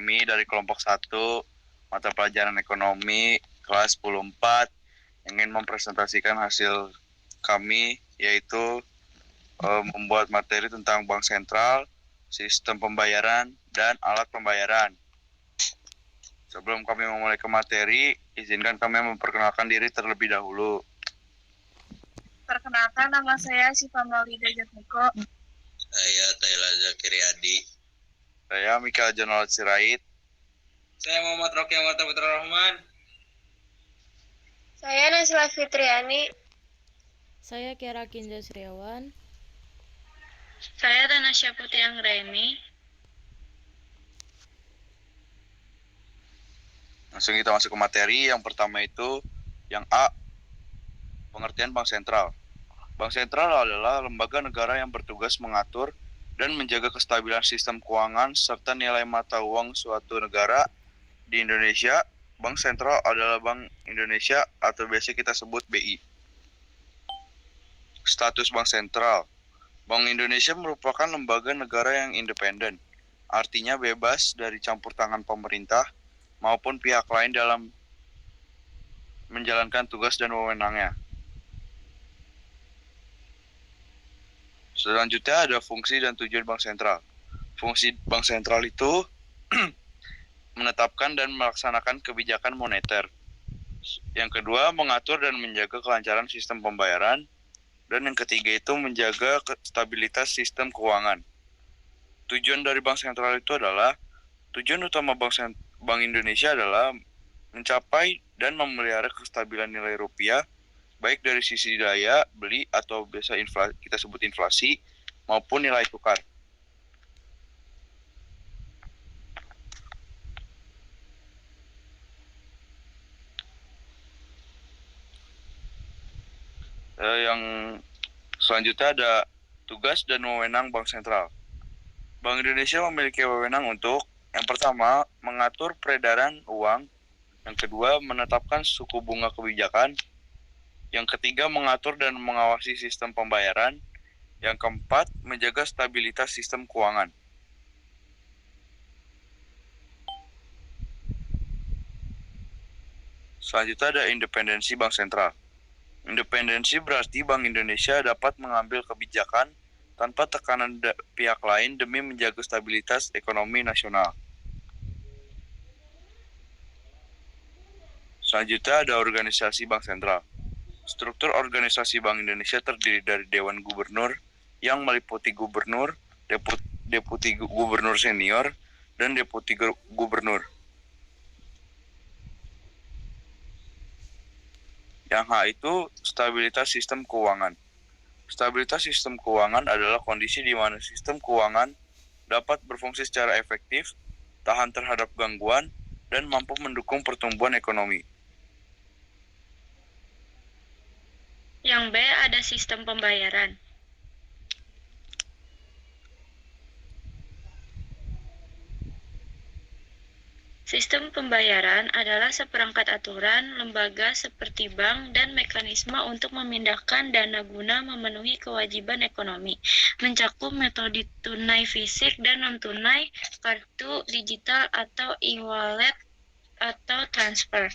kami dari kelompok 1 mata pelajaran ekonomi kelas 10-4 ingin mempresentasikan hasil kami, yaitu membuat materi tentang bank sentral, sistem pembayaran, dan alat pembayaran. Sebelum kami memulai ke materi, izinkan kami memperkenalkan diri terlebih dahulu. Perkenalkan, nama saya Syifa Maulida Jatmiko. Saya Taila Zakiriadi. Saya Mikael Jonal Sirait. Saya Muhammad Roky Amarta Putra Rahman. Saya Nasila Fitriani. Saya Kiara Kinja Sriawan. Saya Tanasya Putri Anggraini. Langsung kita masuk ke materi. Yang pertama itu yang A, pengertian bank sentral. Bank sentral adalah lembaga negara yang bertugas mengatur dan menjaga kestabilan sistem keuangan serta nilai mata uang suatu negara. Di Indonesia, bank sentral adalah Bank Indonesia atau biasa kita sebut BI. Status bank sentral. Bank Indonesia merupakan lembaga negara yang independen, artinya bebas dari campur tangan pemerintah maupun pihak lain dalam menjalankan tugas dan wewenangnya. Selanjutnya ada fungsi dan tujuan bank sentral. Fungsi bank sentral itu menetapkan dan melaksanakan kebijakan moneter. Yang kedua, mengatur dan menjaga kelancaran sistem pembayaran. Dan yang ketiga itu menjaga stabilitas sistem keuangan. Tujuan dari bank sentral itu adalah, tujuan utama Bank Indonesia adalah mencapai dan memelihara kestabilan nilai rupiah, baik dari sisi daya beli atau biasa kita sebut inflasi, maupun nilai tukar. Yang selanjutnya ada tugas dan wewenang bank sentral. Bank Indonesia memiliki wewenang untuk, yang pertama, mengatur peredaran uang. Yang kedua, menetapkan suku bunga kebijakan. Yang ketiga, mengatur dan mengawasi sistem pembayaran. Yang keempat, menjaga stabilitas sistem keuangan. Selanjutnya ada independensi bank sentral. Independensi berarti Bank Indonesia dapat mengambil kebijakan tanpa tekanan pihak lain demi menjaga stabilitas ekonomi nasional. Selanjutnya ada organisasi bank sentral. Struktur organisasi Bank Indonesia terdiri dari Dewan Gubernur yang meliputi gubernur, deputi gubernur senior, dan deputi gubernur. Yang H itu stabilitas sistem keuangan. Stabilitas sistem keuangan adalah kondisi di mana sistem keuangan dapat berfungsi secara efektif, tahan terhadap gangguan, dan mampu mendukung pertumbuhan ekonomi. Yang B ada sistem pembayaran. Sistem pembayaran adalah seperangkat aturan, lembaga seperti bank, dan mekanisme untuk memindahkan dana guna memenuhi kewajiban ekonomi. Mencakup metode tunai fisik dan non-tunai, kartu digital atau e-wallet atau transfer,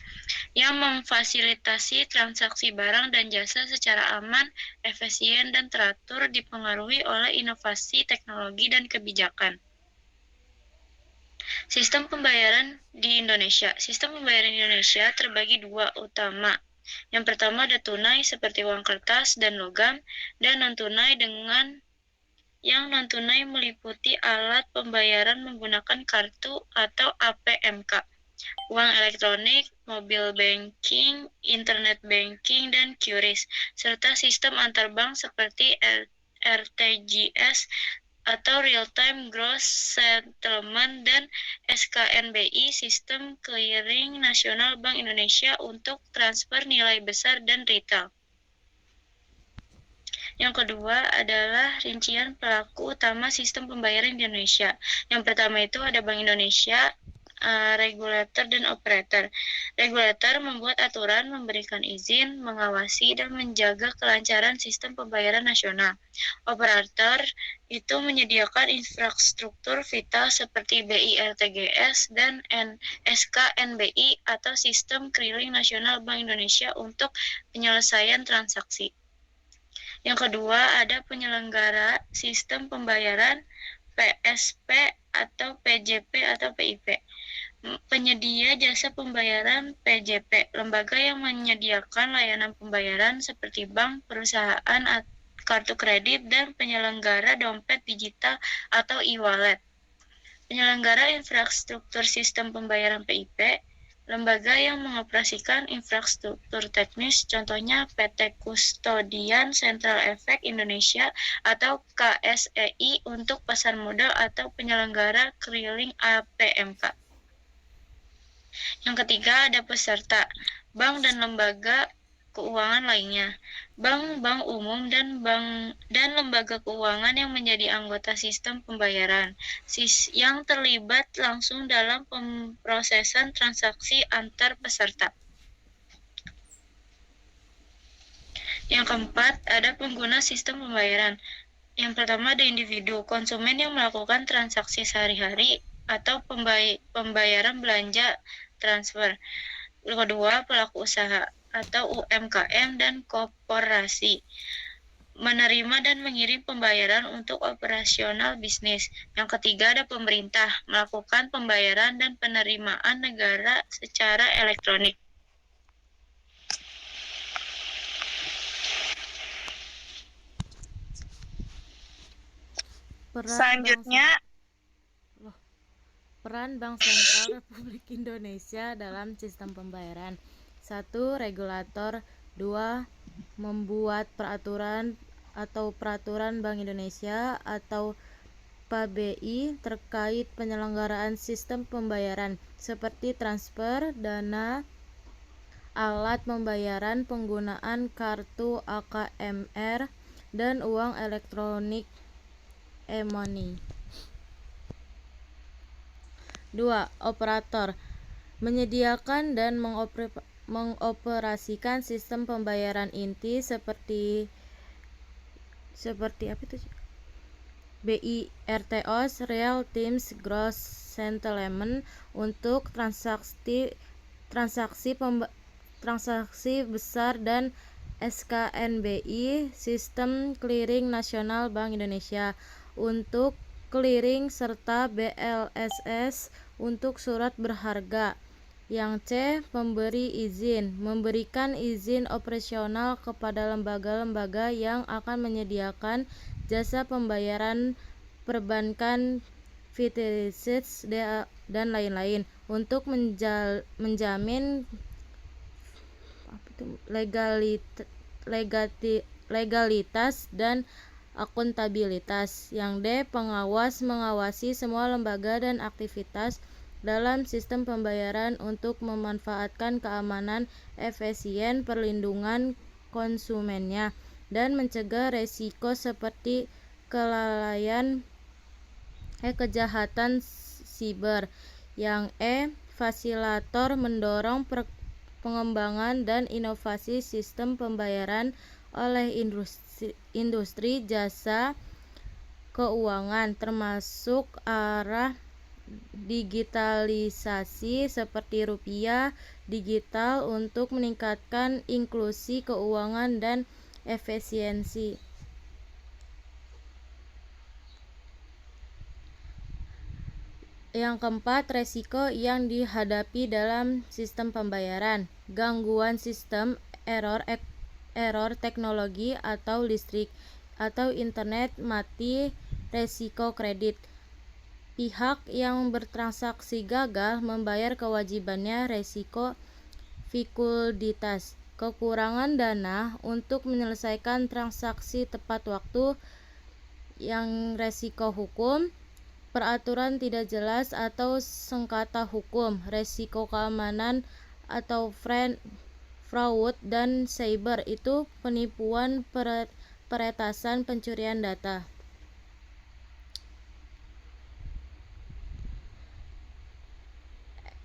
yang memfasilitasi transaksi barang dan jasa secara aman, efisien, dan teratur, dipengaruhi oleh inovasi teknologi dan kebijakan. Sistem pembayaran di Indonesia. Sistem pembayaran di Indonesia terbagi dua utama. Yang pertama ada tunai seperti uang kertas dan logam, dan non-tunai yang non-tunai meliputi alat pembayaran menggunakan kartu atau APMK, uang elektronik, mobile banking, internet banking, dan QRIS, serta sistem antarbank seperti RTGS atau Real Time Gross Settlement dan SKNBI, Sistem Clearing Nasional Bank Indonesia untuk transfer nilai besar dan retail. Yang kedua adalah rincian pelaku utama sistem pembayaran di Indonesia. Yang pertama itu ada Bank Indonesia, regulator dan operator. Regulator membuat aturan, memberikan izin, mengawasi, dan menjaga kelancaran sistem pembayaran nasional. Operator itu menyediakan infrastruktur vital seperti BI-RTGS dan SKNBI atau Sistem Keliling Nasional Bank Indonesia untuk penyelesaian transaksi. Yang kedua, ada penyelenggara sistem pembayaran PSP atau PJP atau PIP. Penyedia jasa pembayaran PJP, lembaga yang menyediakan layanan pembayaran seperti bank, perusahaan, kartu kredit, dan penyelenggara dompet digital atau e-wallet. Penyelenggara infrastruktur sistem pembayaran PIP, lembaga yang mengoperasikan infrastruktur teknis, contohnya PT Kustodian Central Efek Indonesia atau KSEI untuk pasar modal atau penyelenggara keliling APMK. Yang ketiga ada peserta, bank dan lembaga keuangan lainnya. Bank umum dan lembaga keuangan yang menjadi anggota sistem pembayaran, yang terlibat langsung dalam pemrosesan transaksi antar peserta. Yang keempat, ada pengguna sistem pembayaran. Yang pertama ada individu, konsumen yang melakukan transaksi sehari-hari atau pembayaran belanja transfer. Kedua, pelaku usaha atau UMKM dan koperasi, menerima dan mengirim pembayaran untuk operasional bisnis. Yang ketiga ada pemerintah, melakukan pembayaran dan penerimaan negara secara elektronik. Peran Bank Sentral Republik Indonesia dalam sistem pembayaran. 1. Regulator. 2. Membuat peraturan atau peraturan Bank Indonesia atau PBI terkait penyelenggaraan sistem pembayaran seperti transfer, dana, alat pembayaran, penggunaan kartu AKMR, dan uang elektronik e-money. 2. Operator. Menyediakan dan mengoperasikan sistem pembayaran inti seperti BI, RTOS, Real Time Gross Settlement untuk transaksi besar, dan SKNBI, Sistem Clearing Nasional Bank Indonesia, untuk clearing, serta BLSS untuk surat berharga. Yang C. Pemberi izin. Memberikan izin operasional kepada lembaga-lembaga yang akan menyediakan jasa pembayaran perbankan, fintechs, dan lain-lain untuk menjamin legalitas dan akuntabilitas. Yang D. Pengawas, mengawasi semua lembaga dan aktivitas dalam sistem pembayaran untuk memanfaatkan keamanan, efisien, perlindungan konsumennya, dan mencegah resiko seperti kelalaian, kejahatan siber. Yang E. Fasilitator, mendorong pengembangan dan inovasi sistem pembayaran oleh industri jasa keuangan, termasuk arah digitalisasi seperti rupiah digital untuk meningkatkan inklusi keuangan dan efisiensi. Yang keempat, resiko yang dihadapi dalam sistem pembayaran. Gangguan sistem, error teknologi atau listrik atau internet mati, resiko kredit. Pihak yang bertransaksi gagal membayar kewajibannya, resiko likuiditas. Kekurangan dana untuk menyelesaikan transaksi tepat waktu. Yang resiko hukum, peraturan tidak jelas atau sengketa hukum. Resiko keamanan atau fraud dan cyber, itu penipuan, peretasan, pencurian data.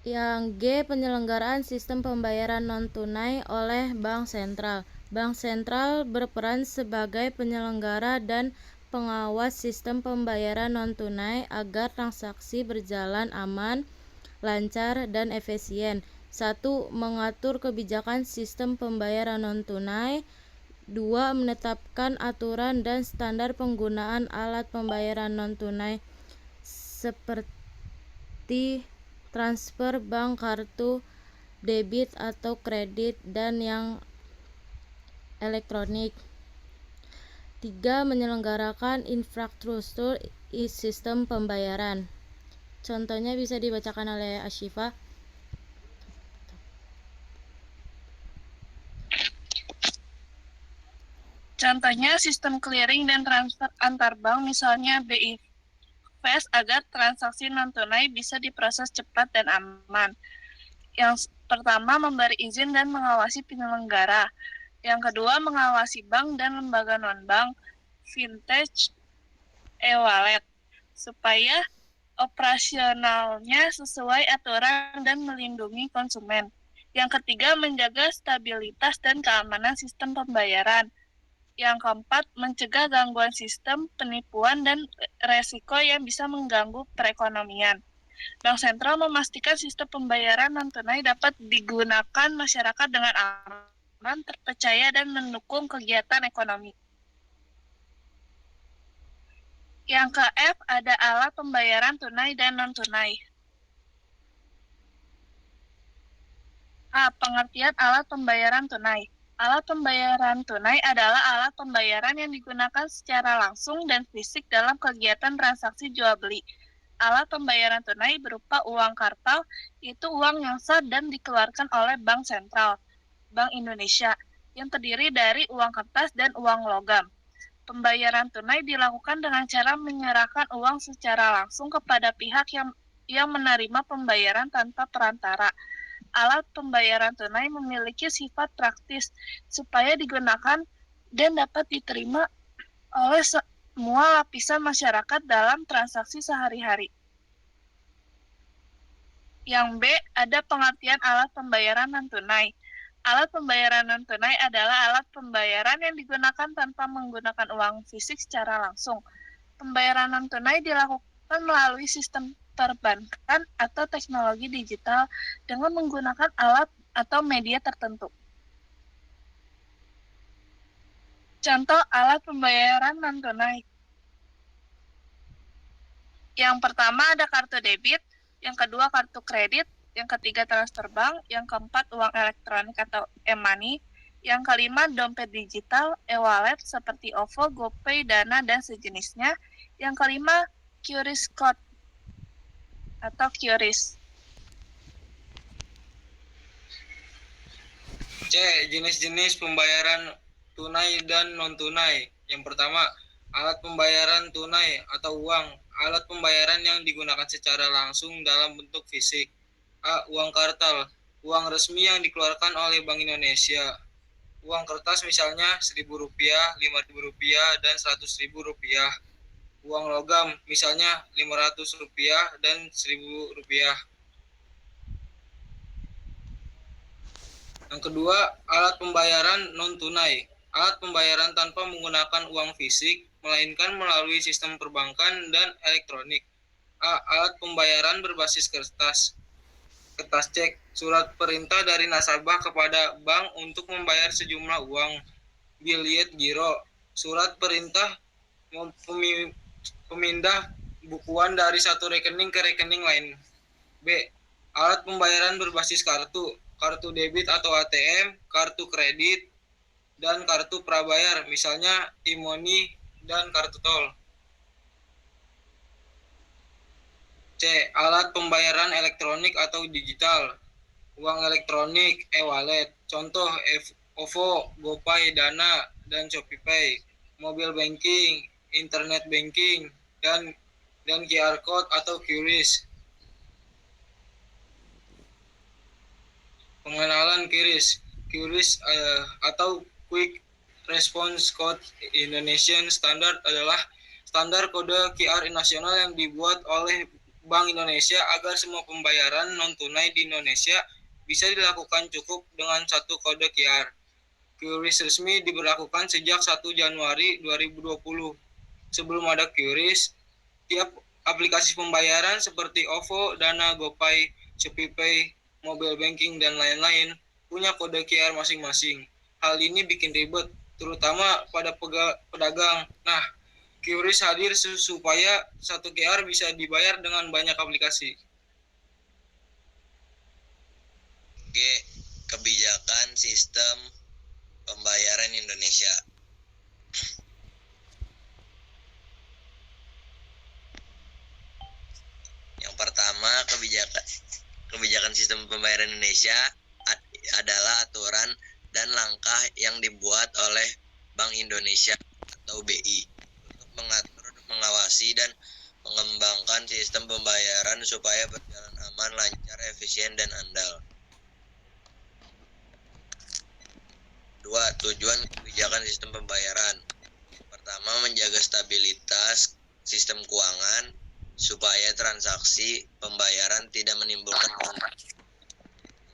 Yang G, penyelenggaraan sistem pembayaran non-tunai oleh bank sentral. Bank sentral berperan sebagai penyelenggara dan pengawas sistem pembayaran non-tunai agar transaksi berjalan aman, lancar, dan efisien. 1. Mengatur kebijakan sistem pembayaran non-tunai. 2. Menetapkan aturan dan standar penggunaan alat pembayaran non-tunai seperti transfer bank, kartu debit atau kredit, dan yang elektronik. 3. Menyelenggarakan infrastruktur sistem pembayaran. Contohnya bisa dibacakan oleh Ashifa. Contohnya sistem clearing dan transfer antar bank, misalnya BI Fast, agar transaksi non-tunai bisa diproses cepat dan aman. Yang pertama, memberi izin dan mengawasi penyelenggara. Yang kedua, mengawasi bank dan lembaga non-bank, fintech, e-wallet, supaya operasionalnya sesuai aturan dan melindungi konsumen. Yang ketiga, menjaga stabilitas dan keamanan sistem pembayaran. Yang keempat, mencegah gangguan sistem, penipuan, dan resiko yang bisa mengganggu perekonomian. Bank sentral memastikan sistem pembayaran non-tunai dapat digunakan masyarakat dengan aman, terpercaya, dan mendukung kegiatan ekonomi. Yang ke F, ada alat pembayaran tunai dan non-tunai. A. Pengertian alat pembayaran tunai. Alat pembayaran tunai adalah alat pembayaran yang digunakan secara langsung dan fisik dalam kegiatan transaksi jual-beli. Alat pembayaran tunai berupa uang kartal, yaitu uang yang sah dan dikeluarkan oleh Bank Sentral, Bank Indonesia, yang terdiri dari uang kertas dan uang logam. Pembayaran tunai dilakukan dengan cara menyerahkan uang secara langsung kepada pihak yang menerima pembayaran tanpa perantara. Alat pembayaran tunai memiliki sifat praktis supaya digunakan dan dapat diterima oleh semua lapisan masyarakat dalam transaksi sehari-hari. Yang B, ada pengertian alat pembayaran non-tunai. Alat pembayaran non-tunai adalah alat pembayaran yang digunakan tanpa menggunakan uang fisik secara langsung. Pembayaran non-tunai dilakukan melalui sistem perbankan atau teknologi digital dengan menggunakan alat atau media tertentu. Contoh alat pembayaran non-tunai. Yang pertama ada kartu debit, yang kedua kartu kredit, yang ketiga transfer bank, yang keempat uang elektronik atau e-money, yang kelima dompet digital, e-wallet seperti OVO, GoPay, Dana, dan sejenisnya, yang kelima QRIS code atau QRIS. C. Jenis-jenis pembayaran tunai dan non-tunai. Yang pertama, alat pembayaran tunai atau uang. Alat pembayaran yang digunakan secara langsung dalam bentuk fisik. A. Uang kartal, uang resmi yang dikeluarkan oleh Bank Indonesia. Uang kertas misalnya Rp1.000, Rp5.000, dan Rp100.000. Uang logam misalnya Rp500 dan Rp1.000. Yang kedua, alat pembayaran non-tunai. Alat pembayaran tanpa menggunakan uang fisik, melainkan melalui sistem perbankan dan elektronik. A. Alat pembayaran berbasis kertas cek, surat perintah dari nasabah kepada bank untuk membayar sejumlah uang, biliet giro, surat perintah pemindah bukuan dari satu rekening ke rekening lain. B. Alat pembayaran berbasis kartu debit atau ATM, kartu kredit, dan kartu prabayar, misalnya e-money dan kartu tol. C. Alat pembayaran elektronik atau digital, uang elektronik, e-wallet, contoh OVO, GoPay, Dana, dan ShopeePay, mobile banking, internet banking, dan QR code atau QRIS. Pengenalan QRIS atau Quick Response Code Indonesian Standard adalah standar kode QR nasional yang dibuat oleh Bank Indonesia agar semua pembayaran non-tunai di Indonesia bisa dilakukan cukup dengan satu kode QR. QRIS resmi diberlakukan sejak 1 Januari 2020. Sebelum ada QRIS, tiap aplikasi pembayaran seperti OVO, Dana, GoPay, ShopeePay, mobile banking, dan lain-lain punya kode QR masing-masing. Hal ini bikin ribet, terutama pada pedagang. Nah, QRIS hadir supaya satu QR bisa dibayar dengan banyak aplikasi. G. Kebijakan sistem pembayaran Indonesia. Yang pertama, kebijakan sistem pembayaran Indonesia adalah aturan dan langkah yang dibuat oleh Bank Indonesia atau BI untuk mengatur, mengawasi, dan mengembangkan sistem pembayaran supaya berjalan aman, lancar, efisien, dan andal. 2. Tujuan kebijakan sistem pembayaran. Pertama, menjaga stabilitas sistem keuangan supaya transaksi pembayaran tidak menimbulkan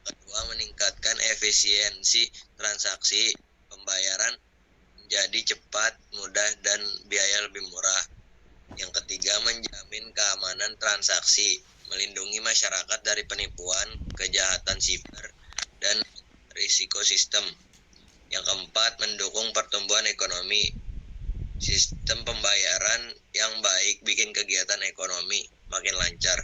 kedua, meningkatkan efisiensi transaksi pembayaran menjadi cepat, mudah, dan biaya lebih murah. Yang ketiga, menjamin keamanan transaksi, melindungi masyarakat dari penipuan, kejahatan siber, dan risiko sistem. Yang keempat, mendukung pertumbuhan ekonomi. Sistem pembayaran yang baik bikin kegiatan ekonomi makin lancar.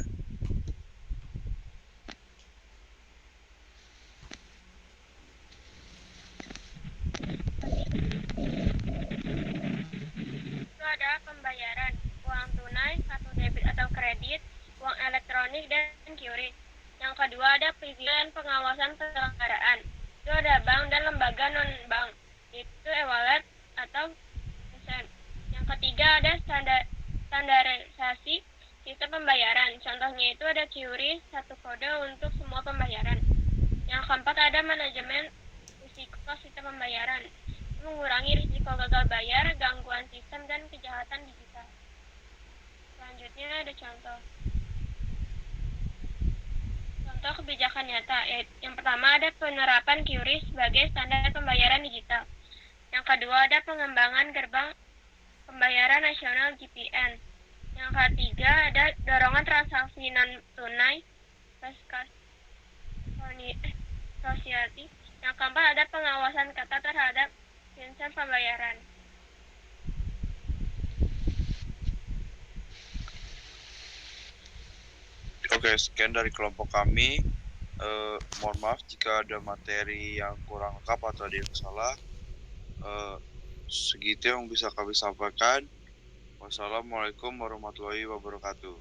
Itu adalah pembayaran, uang tunai, kartu debit atau kredit, uang elektronik, dan QRIS. Yang kedua ada perizinan dan pengawasan penyelenggaraan. Itu ada bank dan lembaga non-bank, itu e-wallet atau desain. Yang ketiga ada standarisasi sistem pembayaran. Contohnya itu ada QRIS, satu kode untuk semua pembayaran. Yang keempat ada manajemen risiko sistem pembayaran, mengurangi risiko gagal bayar, gangguan sistem, dan kejahatan digital. Selanjutnya ada contoh kebijakan nyata. Yang pertama ada penerapan QRIS sebagai standar pembayaran digital. Yang kedua ada pengembangan gerbang pembayaran nasional GPN. Yang ketiga ada dorongan transaksi non tunai asosiatif. Yang keempat ada pengawasan ketat terhadap sistem pembayaran. Oke, sekian dari kelompok kami. Mohon maaf jika ada materi yang kurang lengkap atau ada yang salah. Segitu yang bisa kami sampaikan. Wassalamualaikum warahmatullahi wabarakatuh.